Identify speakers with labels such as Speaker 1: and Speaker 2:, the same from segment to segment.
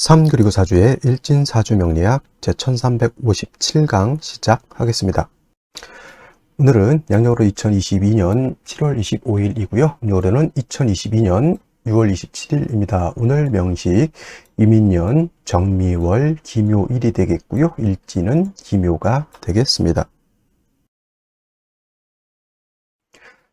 Speaker 1: 3 그리고 4주의 일진사주명리학 제1357강 시작하겠습니다. 오늘은 양력으로 2022년 7월 25일이고요. 음력으로는 2022년 6월 27일입니다. 오늘 명식 이민년 정미월 기묘일이 되겠고요. 일지는 기묘가 되겠습니다.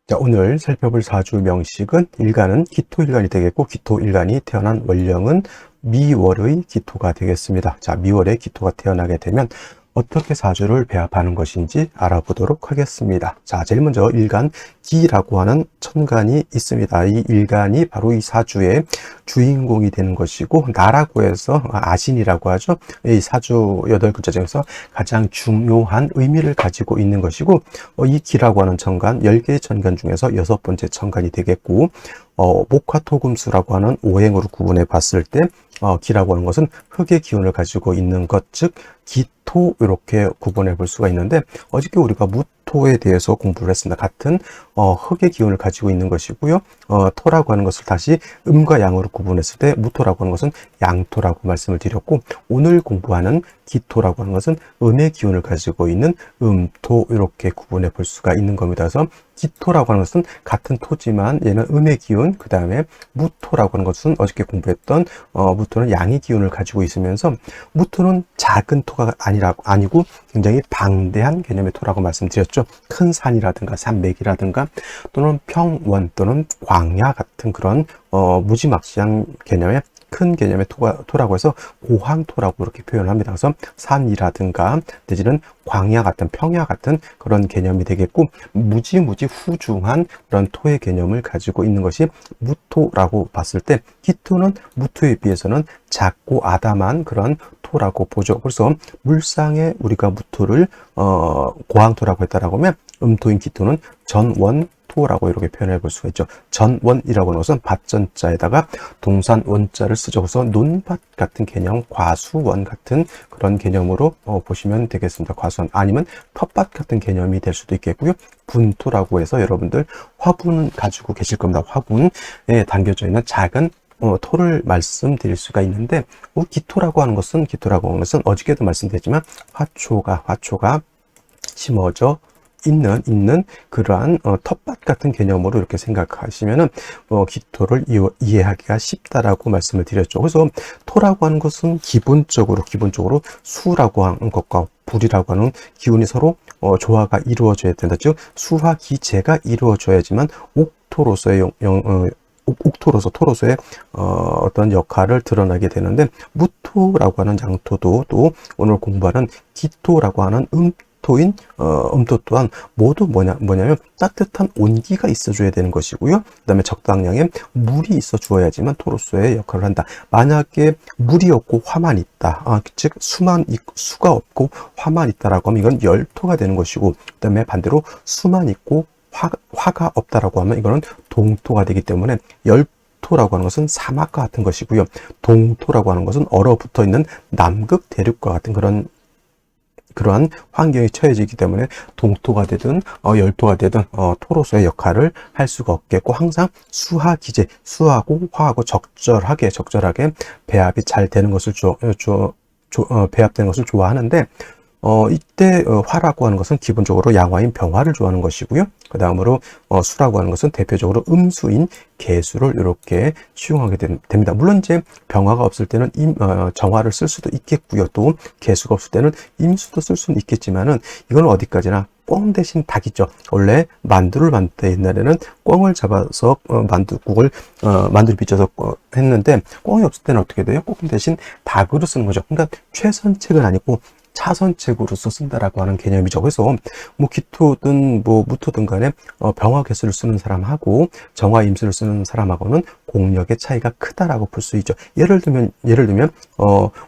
Speaker 1: 자, 오늘 살펴볼 사주 명식은 일간은 기토일간이 되겠고, 기토일간이 태어난 월령은 미월의 기토가 되겠습니다. 자, 미월에 기토가 태어나게 되면 어떻게 사주를 배합하는 것인지 알아보도록 하겠습니다. 자, 제일 먼저 일간 기라고 하는 천간이 있습니다. 이 일간이 바로 이 사주의 주인공이 되는 것이고, 나라고 해서 아신이라고 하죠. 이 사주 8글자 중에서 가장 중요한 의미를 가지고 있는 것이고, 이 기라고 하는 천간, 10개의 천간 중에서 6번째 천간이 되겠고, 목화토금수라고 하는 오행으로 구분해 봤을 때 기라고 하는 것은 흙의 기운을 가지고 있는 것, 즉 기토, 이렇게 구분해 볼 수가 있는데, 어저께 우리가 무토에 대해서 공부를 했습니다. 같은 흙의 기운을 가지고 있는 것이고요. 토라고 하는 것을 다시 음과 양으로 구분했을 때 무토라고 하는 것은 양토라고 말씀을 드렸고, 오늘 공부하는 기토라고 하는 것은 음의 기운을 가지고 있는 음토, 이렇게 구분해 볼 수가 있는 겁니다. 그래서 기토라고 하는 것은 같은 토지만 얘는 음의 기운, 그 다음에 무토라고 하는 것은 어저께 공부했던 무토는 양의 기운을 가지고 있으면서, 무토는 작은 토가 아니고 굉장히 방대한 개념의 토라고 말씀드렸죠. 큰 산이라든가 산맥이라든가 또는 평원 또는 광야 같은 그런 무지막지한 개념의 큰 개념의 토라고 해서 고황토라고 이렇게 표현을 합니다. 그래서 산이라든가 내지는 광야 같은 평야 같은 그런 개념이 되겠고, 무지무지 후중한 그런 토의 개념을 가지고 있는 것이 무토라고 봤을 때, 기토는 무토에 비해서는 작고 아담한 그런 토라고 보죠. 그래서 물상에 우리가 무토를 고황토라고 했다라고 하면, 음토인 기토는 전원토라고 이렇게 표현해 볼 수가 있죠. 전원이라고 하는 것은 밭전자에다가 동산 원자를 쓰죠. 그래서 논밭 같은 개념, 과수원 같은 그런 개념으로 보시면 되겠습니다. 과수원 아니면 텃밭 같은 개념이 될 수도 있겠고요. 분토라고 해서 여러분들 화분 가지고 계실 겁니다. 화분에 담겨져 있는 작은 토를 말씀드릴 수가 있는데, 기토라고 하는 것은 어저께도 말씀드렸지만 화초가 심어져 있는 그러한 텃밭 같은 개념으로 이렇게 생각하시면은 기토를 이해하기가 쉽다라고 말씀을 드렸죠. 그래서 토라고 하는 것은 기본적으로 수라고 하는 것과 불이라고 하는 기운이 서로 조화가 이루어져야 된다. 즉 수화 기재가 이루어져야지만 토로서의 어떤 역할을 드러나게 되는데, 무토라고 하는 양토도 또 오늘 공부하는 기토라고 하는 음토인 음토 또한 모두 뭐냐면 따뜻한 온기가 있어줘야 되는 것이고요. 그 다음에 적당량의 물이 있어 주어야지만 토로서의 역할을 한다. 만약에 물이 없고 화만 있다, 즉 수가 없고 화만 있다라고 하면 이건 열토가 되는 것이고, 그 다음에 반대로 수만 있고 화가 없다라고 하면 이거는 동토가 되기 때문에, 열토라고 하는 것은 사막과 같은 것이고요. 동토라고 하는 것은 얼어붙어 있는 남극 대륙과 같은 그러한 환경에 처해지기 때문에 동토가 되든 열토가 되든 토로서의 역할을 할 수가 없겠고, 항상 수하기재, 수하고 화하고 적절하게 배합이 잘 되는 것을 배합되는 것을 좋아하는데, 이때 화라고 하는 것은 기본적으로 양화인 병화를 좋아하는 것이고요. 그 다음으로 수라고 하는 것은 대표적으로 음수인 개수를 이렇게 시용하게 됩니다. 물론 이제 병화가 없을 때는 정화를 쓸 수도 있겠고요. 또 개수가 없을 때는 임수도 쓸 수는 있겠지만은, 이건 어디까지나 꿩 대신 닭이죠. 원래 만두를 만들 때 옛날에는 꿩을 잡아서 만두를 빚어서 했는데, 꿩이 없을 때는 어떻게 돼요? 꿩 대신 닭으로 쓰는 거죠. 그러니까 최선책은 아니고 차선책으로서 쓴다라고 하는 개념이죠. 그래서 기토든 무토든 간에 병화 개수를 쓰는 사람하고 정화 임수를 쓰는 사람하고는 공력의 차이가 크다라고 볼 수 있죠. 예를 들면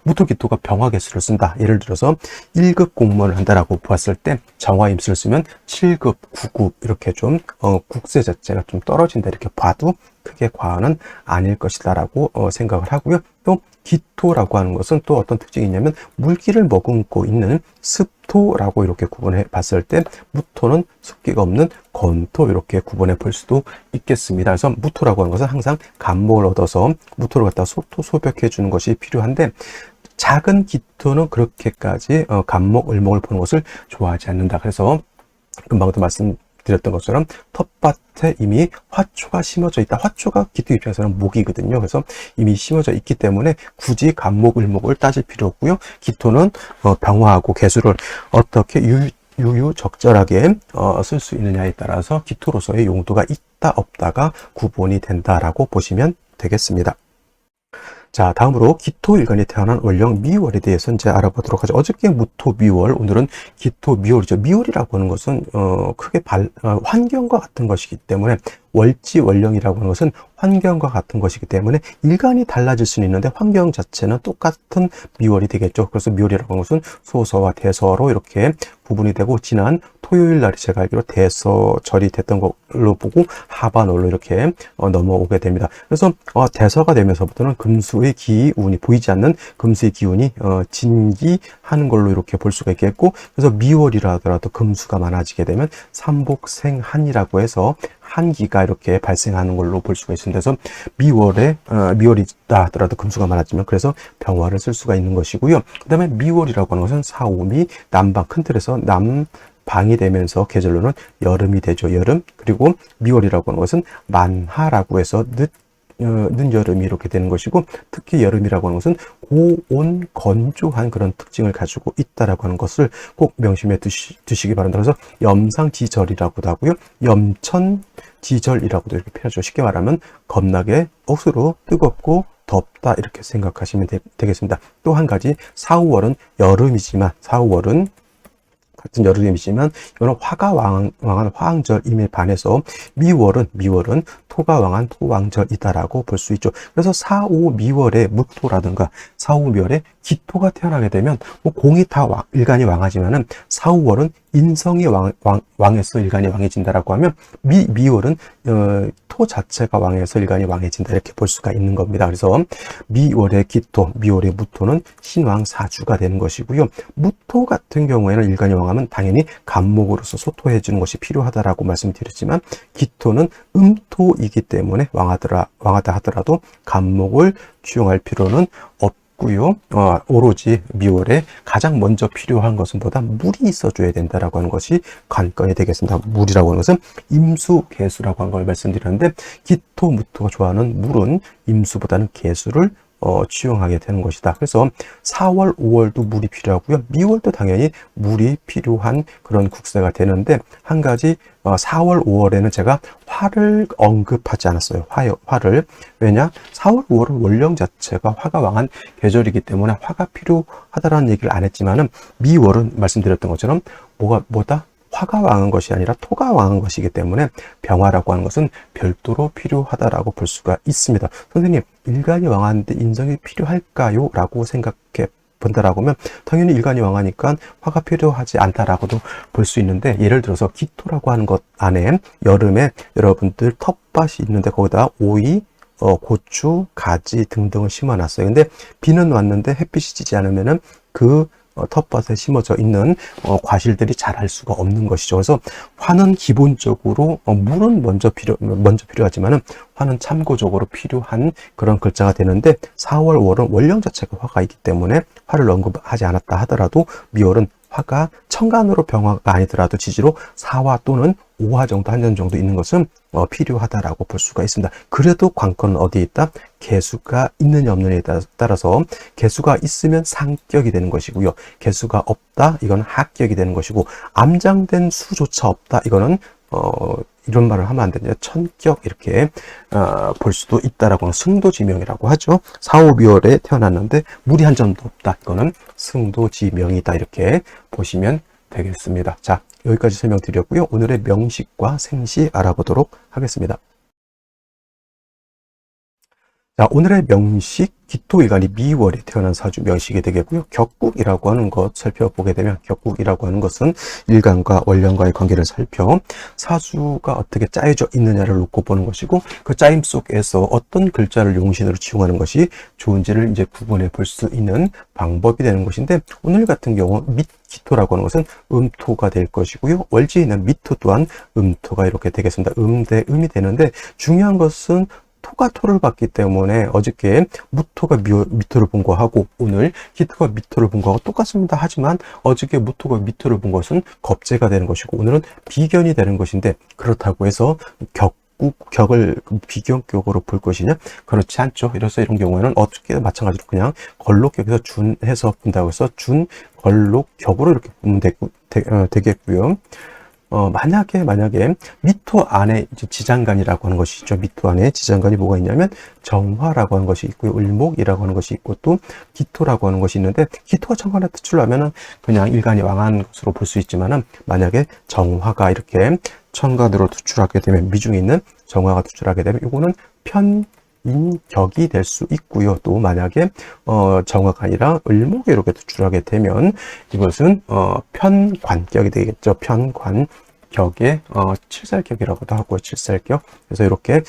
Speaker 1: 무토 기토가 병화 개수를 쓴다. 예를 들어서 1급 공무원을 한다라고 보았을 때 정화 임수를 쓰면 7급, 9급 이렇게 좀 국세 자체가 좀 떨어진다 이렇게 봐도 크게 과언은 아닐 것이다라고 생각을 하고요. 또 기토라고 하는 것은 또 어떤 특징이 있냐면 물기를 머금고 있는 습토라고 이렇게 구분해 봤을 때 무토는 습기가 없는 건토 이렇게 구분해 볼 수도 있겠습니다. 그래서 무토라고 하는 것은 항상 간목을 얻어서 무토를 갖다 소토소벽해 주는 것이 필요한데 작은 기토는 그렇게까지 간목, 을목을 보는 것을 좋아하지 않는다. 그래서 금방도 말씀드렸던 것처럼 텃밭에 이미 화초가 심어져 있다. 화초가 기토 입장에서는 목이거든요. 그래서 이미 심어져 있기 때문에 굳이 간목, 을목을 따질 필요 없고요. 기토는 병화하고 개수를 어떻게 유유적절하게 쓸 수 있느냐에 따라서 기토로서의 용도가 있다 없다가 구분이 된다라고 보시면 되겠습니다. 자, 다음으로 기토일간이 태어난 월령 미월에 대해서 이제 알아보도록 하죠. 어저께 무토 미월, 오늘은 기토 미월이죠. 미월이라고 하는 것은 크게 환경과 같은 것이기 때문에 월지 월령이라고 하는 것은 환경과 같은 것이기 때문에 일간이 달라질 수는 있는데 환경 자체는 똑같은 미월이 되겠죠. 그래서 미월이라고 하는 것은 소서와 대서로 이렇게 구분이 되고 지난 토요일 날이 제가 알기로 대서절이 됐던 걸로 보고 하반월로 이렇게 넘어오게 됩니다. 그래서 대서가 되면서부터는 금수의 기운이 보이지 않는 금수의 기운이 진기하는 걸로 이렇게 볼 수가 있겠고 그래서 미월이라 하더라도 금수가 많아지게 되면 삼복생한이라고 해서 한기가 이렇게 발생하는 걸로 볼 수가 있습니다. 그래서 미월이다 하더라도 금수가 많아지면 그래서 병화를 쓸 수가 있는 것이고요. 그 다음에 미월이라고 하는 것은 사오미 남방 큰 틀에서 남방이 되면서 계절로는 여름이 되죠. 여름. 그리고 미월이라고 하는 것은 만하라고 해서 늦여름이 이렇게 되는 것이고 특히 여름이라고 하는 것은 고온 건조한 그런 특징을 가지고 있다라고 하는 것을 꼭 명심해 두시기 바랍니다. 그래서 염상지절이라고도 하고요. 염천지절이라고도 이렇게 표현하죠. 쉽게 말하면 겁나게 억수로 뜨겁고 덥다 이렇게 생각하시면 되겠습니다. 또 한 가지 4, 5월은 여름이지만 4, 5월은 같은 여름이지만 이거는 화가 왕한 화왕절임에 반해서 미월은 토가 왕한 토왕절이다라고 볼 수 있죠. 그래서 4, 5, 미월에 무토라든가 4, 5, 미월에 기토가 태어나게 되면 뭐 공이 다 일간이 왕하지만은 4, 5월은 인성이 왕해서 일간이 왕해진다라고 하면 미월은 토 자체가 왕해서 일간이 왕해진다 이렇게 볼 수가 있는 겁니다. 그래서 미월의 기토, 미월의 무토는 신왕사주가 되는 것이고요. 무토 같은 경우에는 일간이 왕하면 당연히 간목으로서 소토해 주는 것이 필요하다라고 말씀드렸지만 기토는 음토이기 때문에 왕하다 하더라도 간목을 취용할 필요는 없고요. 오로지 미월에 가장 먼저 필요한 것은 보다 물이 있어줘야 된다라고 하는 것이 관건이 되겠습니다. 물이라고 하는 것은 임수, 개수라고 하는 걸 말씀드렸는데 기토, 무토가 좋아하는 물은 임수보다는 개수를 취용하게 되는 것이다. 그래서 4월, 5월도 물이 필요하고요. 미월도 당연히 물이 필요한 그런 국세가 되는데 한 가지 4월, 5월에는 제가 화를 언급하지 않았어요. 화를. 왜냐? 4월, 5월은 월령 자체가 화가 왕한 계절이기 때문에 화가 필요하다라는 얘기를 안 했지만은 미월은 말씀드렸던 것처럼 뭐다? 화가 왕한 것이 아니라 토가 왕한 것이기 때문에 병화라고 하는 것은 별도로 필요하다라고 볼 수가 있습니다. 선생님, 일간이 왕하는데 인성이 필요할까요? 라고 생각해 본다라고 하면 당연히 일간이 왕하니까 화가 필요하지 않다라고도 볼 수 있는데 예를 들어서 기토라고 하는 것 안에 여름에 여러분들 텃밭이 있는데 거기다 오이, 고추, 가지 등등을 심어놨어요. 근데 비는 왔는데 햇빛이 지지 않으면은 그 텃밭에 심어져 있는 과실들이 자랄 수가 없는 것이죠. 그래서 화는 기본적으로 물은 먼저 필요하지만은 화는 참고적으로 필요한 그런 글자가 되는데 4월, 5월은 월령 자체가 화가 있기 때문에 화를 언급하지 않았다 하더라도 미월은 화가 천간으로 병화가 아니더라도 지지로 4화 또는 5화 정도 한 점 정도 있는 것은 필요하다라고 볼 수가 있습니다. 그래도 관건은 어디에 있다? 개수가 있느냐 없느냐에 따라서 개수가 있으면 상격이 되는 것이고요. 개수가 없다? 이건 하격이 되는 것이고 암장된 수조차 없다? 이거는 이런 말을 하면 안 되냐. 천격 이렇게 볼 수도 있다라고 하는 승도지명이라고 하죠. 4, 5, 미월에 태어났는데 물이 한 점도 없다. 이거는 승도지명이다. 이렇게 보시면 되겠습니다. 자, 여기까지 설명드렸고요. 오늘의 명식과 생시 알아보도록 하겠습니다. 자, 오늘의 명식, 기토일간이 미월에 태어난 사주 명식이 되겠고요. 격국이라고 하는 것 살펴보게 되면, 격국이라고 하는 것은 일간과 월령과의 관계를 살펴 사주가 어떻게 짜여져 있느냐를 놓고 보는 것이고, 그 짜임 속에서 어떤 글자를 용신으로 지용하는 것이 좋은지를 이제 구분해 볼 수 있는 방법이 되는 것인데, 오늘 같은 경우 기토라고 하는 것은 음토가 될 것이고요. 월지에 있는 미토 또한 음토가 이렇게 되겠습니다. 대 음이 되는데, 중요한 것은 토가 토를 봤기 때문에 어저께 무토가 미토를 본 거하고 오늘 기토가 미토를 본 거하고 똑같습니다. 하지만 어저께 무토가 미토를 본 것은 겁재가 되는 것이고 오늘은 비견이 되는 것인데, 그렇다고 해서 격을 비견격으로 볼 것이냐? 그렇지 않죠. 그래서 이런 경우에는 어저께 마찬가지로 그냥 걸록격에서 준해서 본다고 해서 준, 걸록, 격으로 이렇게 보면 되겠고요. 만약에 미토 안에 이제 지장간이라고 하는 것이 있죠. 미토 안에 지장간이 뭐가 있냐면 정화라고 하는 것이 있고요. 을목이라고 하는 것이 있고 또 기토라고 하는 것이 있는데, 기토가 정화를 투출하면은 그냥 일간이 왕한 것으로 볼 수 있지만은, 만약에 정화가 이렇게 천간으로 투출하게 되면, 미중에 있는 정화가 투출하게 되면 이거는 편인격이 될 수 있고요. 또 만약에 정화가 아니라 을목이 이렇게 투출하게 되면 이것은 편관격이 되겠죠. 편관격의 칠살격이라고도 하고, 칠살격. 그래서 이렇게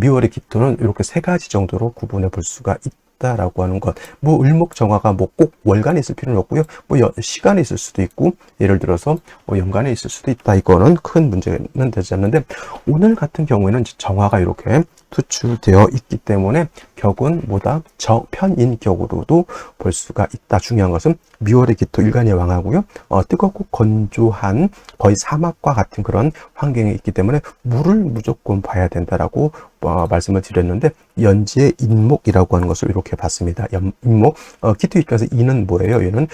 Speaker 1: 미월의 기토는 이렇게 세 가지 정도로 구분해 볼 수가 있다라고 하는 것. 뭐 을목 정화가 뭐 꼭 월간에 있을 필요는 없고요. 뭐 시간에 있을 수도 있고, 예를 들어서 연간에 있을 수도 있다. 이거는 큰 문제는 되지 않는데, 오늘 같은 경우에는 정화가 이렇게 투출되어 있기 때문에 격은 뭐다? 편인격으로도 볼 수가 있다. 중요한 것은 미월의 기토 일간이 왕하고요. 뜨겁고 건조한 거의 사막과 같은 그런 환경에 있기 때문에 물을 무조건 봐야 된다라고 말씀을 드렸는데, 연지의 인목이라고 하는 것을 이렇게 봤습니다. 인목, 기토 입장에서 인은 뭐예요? 얘는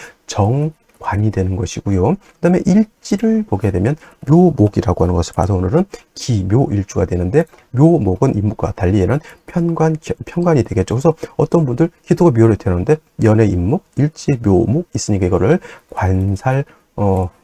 Speaker 1: 관이 되는 것이고요. 그 다음에 일지를 보게 되면 묘목이라고 하는 것을 봐서 오늘은 기묘일주가 되는데, 묘목은 인목과 달리 얘는 편관이 되겠죠. 그래서 어떤 분들 기토가 미월에 태어났는데 연의 인목, 일지 묘목 있으니까 이거를 관살,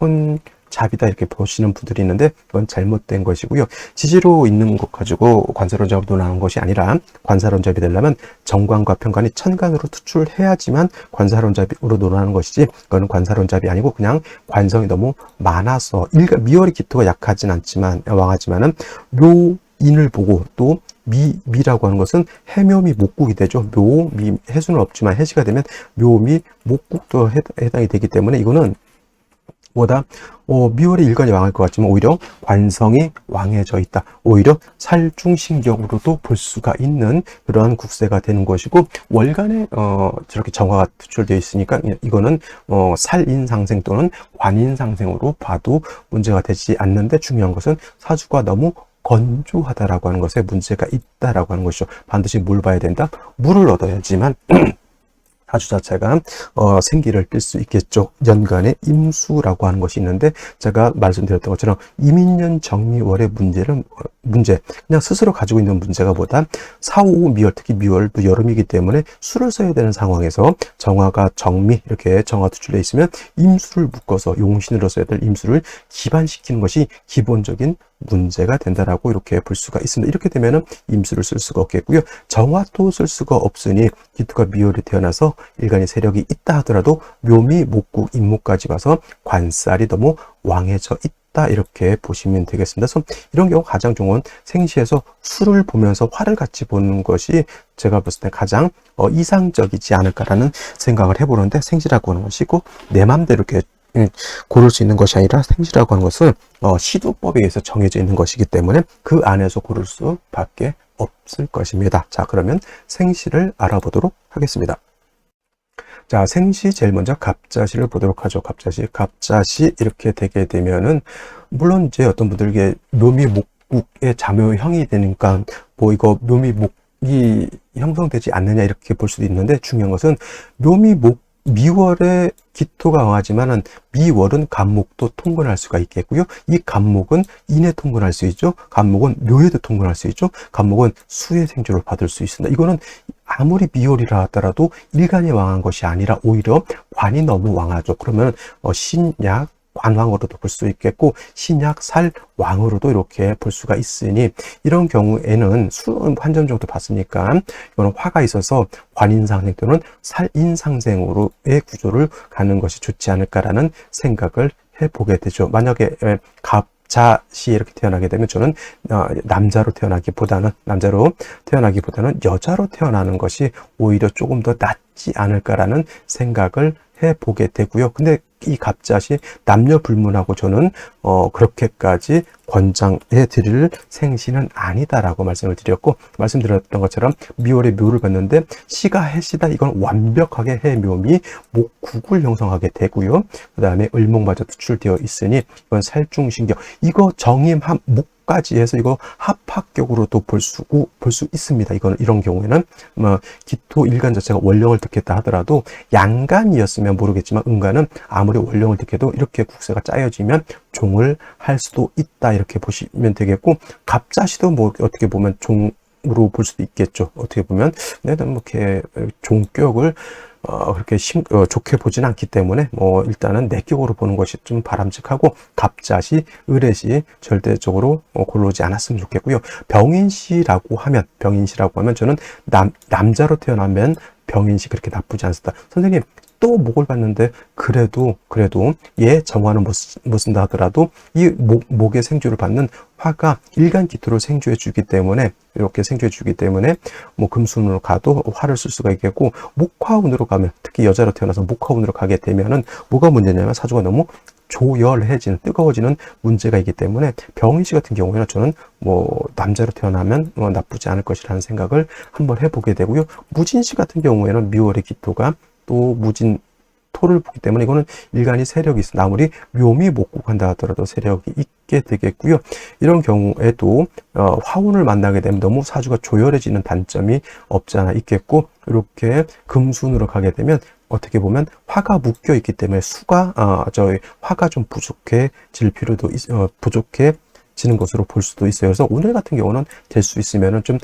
Speaker 1: 혼잡이다 이렇게 보시는 분들이 있는데, 그건 잘못된 것이고요. 지지로 있는 것 가지고 관사론잡이 논하는 것이 아니라, 관사론잡이 되려면 정관과 편관이 천간으로 투출해야지만 관사론잡이로 논하는 것이지, 그거는 관사론잡이 아니고 그냥 관성이 너무 많아서, 미월의 기토가 약하진 않지만 왕하지만은 묘인을 보고, 또 미라고 하는 것은 해묘미 목국이 되죠. 묘미 해수는 없지만 해시가 되면 묘미 목국도 해당이 되기 때문에, 이거는 뭐다? 미월의 일간이 왕할 것 같지만 오히려 관성이 왕해져 있다. 오히려 살중신격으로도 볼 수가 있는 그러한 국세가 되는 것이고, 월간에 저렇게 정화가 투출되어 있으니까 이거는 살인상생 또는 관인상생으로 봐도 문제가 되지 않는데, 중요한 것은 사주가 너무 건조하다라고 하는 것에 문제가 있다라고 하는 것이죠. 반드시 뭘 봐야 된다? 물을 얻어야지만 사주 자체가 생기를 띨 수 있겠죠. 연간에 임수라고 하는 것이 있는데, 제가 말씀드렸던 것처럼 이민년 정미월의 문제 그냥 스스로 가지고 있는 문제가 보다 4, 5, 미월, 특히 미월도 여름이기 때문에 수를 써야 되는 상황에서 정화가 정미 이렇게 정화 투출되어 있으면 임수를 묶어서 용신으로 써야 될 임수를 기반시키는 것이 기본적인 문제가 된다라고 이렇게 볼 수가 있습니다. 이렇게 되면은 임수를 쓸 수가 없겠고요. 정화도 쓸 수가 없으니 기토가 미월에 태어나서 일간의 세력이 있다 하더라도 묘미, 목국, 임목까지 봐서 관살이 너무 왕해져 있다 이렇게 보시면 되겠습니다. 그래서 이런 경우 가장 좋은 생시에서 수를 보면서 화를 같이 보는 것이 제가 봤을 때 가장 이상적이지 않을까라는 생각을 해보는데, 생시라고 하는 것이고 내 맘대로 이렇게 고를 수 있는 것이 아니라, 생시라고 하는 것은 시도법에 의해서 정해져 있는 것이기 때문에 그 안에서 고를 수밖에 없을 것입니다. 자, 그러면 생시를 알아보도록 하겠습니다. 자, 생시 제일 먼저 갑자시를 보도록 하죠. 갑자시 이렇게 되게 되면은, 물론 이제 어떤 분들에게 묘미 목국의 자묘형이 되니까 뭐 이거 묘미 목이 형성되지 않느냐 이렇게 볼 수도 있는데, 중요한 것은 묘미 목 미월에 기토가 왕하지만은 미월은 간목도 통근할 수가 있겠고요. 이 간목은 인에 통근할 수 있죠. 간목은 묘에도 통근할 수 있죠. 간목은 수의 생조를 받을 수 있습니다. 이거는 아무리 미월이라 하더라도 일간이 왕한 것이 아니라 오히려 관이 너무 왕하죠. 그러면 신약 관왕으로도 볼 수 있겠고 신약 살왕으로도 이렇게 볼 수가 있으니 이런 경우에는 한 점 정도 봤으니까 이거는 화가 있어서 관인상생 또는 살인상생으로의 구조를 가는 것이 좋지 않을까라는 생각을 해보게 되죠. 만약에 갑자시 이렇게 태어나게 되면 저는 남자로 태어나기보다는 여자로 태어나는 것이 오히려 조금 더 낫지 않을까라는 생각을 해보게 되고요. 근데 이 갑자시 남녀 불문하고 저는 그렇게까지 권장해 드릴 생시는 아니다라고 말씀을 드렸고, 말씀드렸던 것처럼 미월의 묘를 봤는데 시가 해시다, 이건 완벽하게 해묘미 목국을 형성하게 되고요. 그 다음에 을목마저 투출되어 있으니 이건 살중신경, 이거 정임합 목까지 해서 이거 합학격으로도 볼 수 있습니다. 이런 경우에는 기토 일간 자체가 원령을 득했다 하더라도 양간이었으면 모르겠지만 은간은 아무리 원령을 득해도 이렇게 국세가 짜여지면 종을 할 수도 있다, 이렇게 보시면 되겠고, 갑자시도 뭐 어떻게 보면 종으로 볼 수도 있겠죠. 어떻게 보면 내가 뭐 이렇게 종격을 그렇게 좋게 보진 않기 때문에 일단은 내격으로 보는 것이 좀 바람직하고, 갑자시, 을해시 절대적으로 고르지 않았으면 좋겠고요. 병인시라고 하면 저는 남자로 태어나면 병인시 그렇게 나쁘지 않습니다. 선생님 또 목을 봤는데 그래도 얘 정화는 못 쓴다 하더라도 이 목의 생주를 받는 화가 일간 기토를 생주해 주기 때문에, 이렇게 생주해 주기 때문에 뭐 금순으로 가도 화를 쓸 수가 있겠고, 목화운으로 가면, 특히 여자로 태어나서 목화운으로 가게 되면은 뭐가 문제냐면 사주가 너무 조열해지는, 뜨거워지는 문제가 있기 때문에 병인시 같은 경우에는 저는 남자로 태어나면 나쁘지 않을 것이라는 생각을 한번 해보게 되고요. 무진시 같은 경우에는 미월의 기토가 또 무진 토를 보기 때문에 이거는 일간이 세력이 있습니다. 아무리 묘미 목국한다 하더라도 세력이 있게 되겠고요. 이런 경우에도 화운을 만나게 되면 너무 사주가 조열해지는 단점이 없지 않아 있겠고, 이렇게 금순으로 가게 되면 어떻게 보면 화가 묶여 있기 때문에 화가 좀 부족해지는 것으로 볼 수도 있어요. 그래서 오늘 같은 경우는 될 수 있으면은 좀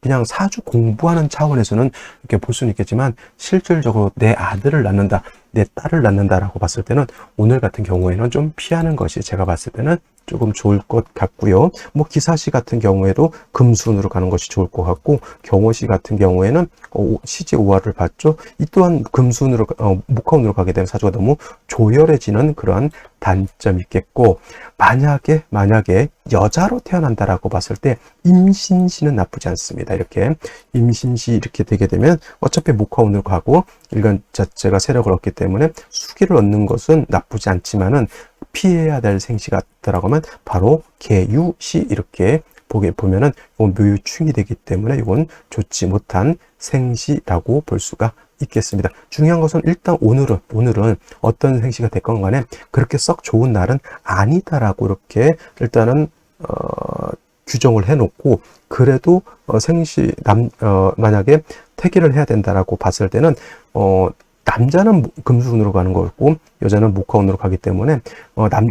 Speaker 1: 그냥 사주 공부하는 차원에서는 이렇게 볼 수는 있겠지만, 실질적으로 내 아들을 낳는다, 내 딸을 낳는다라고 봤을 때는 오늘 같은 경우에는 좀 피하는 것이 제가 봤을 때는 조금 좋을 것 같고요. 기사시 같은 경우에도 금순으로 가는 것이 좋을 것 같고, 경호시 같은 경우에는 시지 오화를 봤죠. 이 또한 금순으로 목화운으로 가게 되면 사주가 너무 조열해지는 그러한 단점이 있겠고, 만약에 여자로 태어난다라고 봤을 때 임신시는 나쁘지 않습니다. 이렇게 임신시 이렇게 되게 되면 어차피 목화운으로 가고 일간 자체가 세력을 얻기 때문에 수기를 얻는 것은 나쁘지 않지만은 피해야 될 생시 같다라고 하면 바로 개유시, 이렇게 보면은 이건 묘유충이 되기 때문에 이건 좋지 못한 생시라고 볼 수가 있겠습니다. 중요한 것은 일단 오늘은 어떤 생시가 됐건 간에 그렇게 썩 좋은 날은 아니다라고 이렇게 일단은 규정을 해놓고, 그래도 만약에 태기를 해야 된다라고 봤을 때는 남자는 금수운으로 가는 거고 여자는 목화운으로 가기 때문에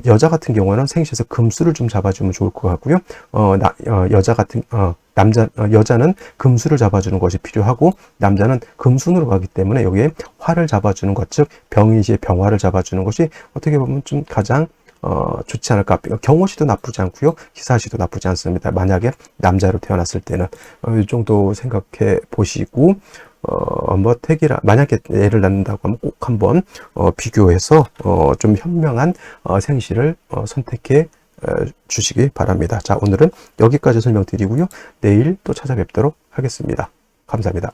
Speaker 1: 여자 같은 경우는 생시에서 금수를 좀 잡아주면 좋을 것 같고요. 여자는 금수를 잡아주는 것이 필요하고 남자는 금순으로 가기 때문에 여기에 화를 잡아주는 것, 즉 병인시의 병화를 잡아주는 것이 어떻게 보면 좀 가장 좋지 않을까. 경호시도 나쁘지 않고요. 기사시도 나쁘지 않습니다. 만약에 남자로 태어났을 때는 이 정도 생각해 보시고 만약에 애를 낳는다고 하면 꼭 한번 비교해서 좀 현명한 생시를 선택해 주시기 바랍니다. 자, 오늘은 여기까지 설명드리고요. 내일 또 찾아뵙도록 하겠습니다. 감사합니다.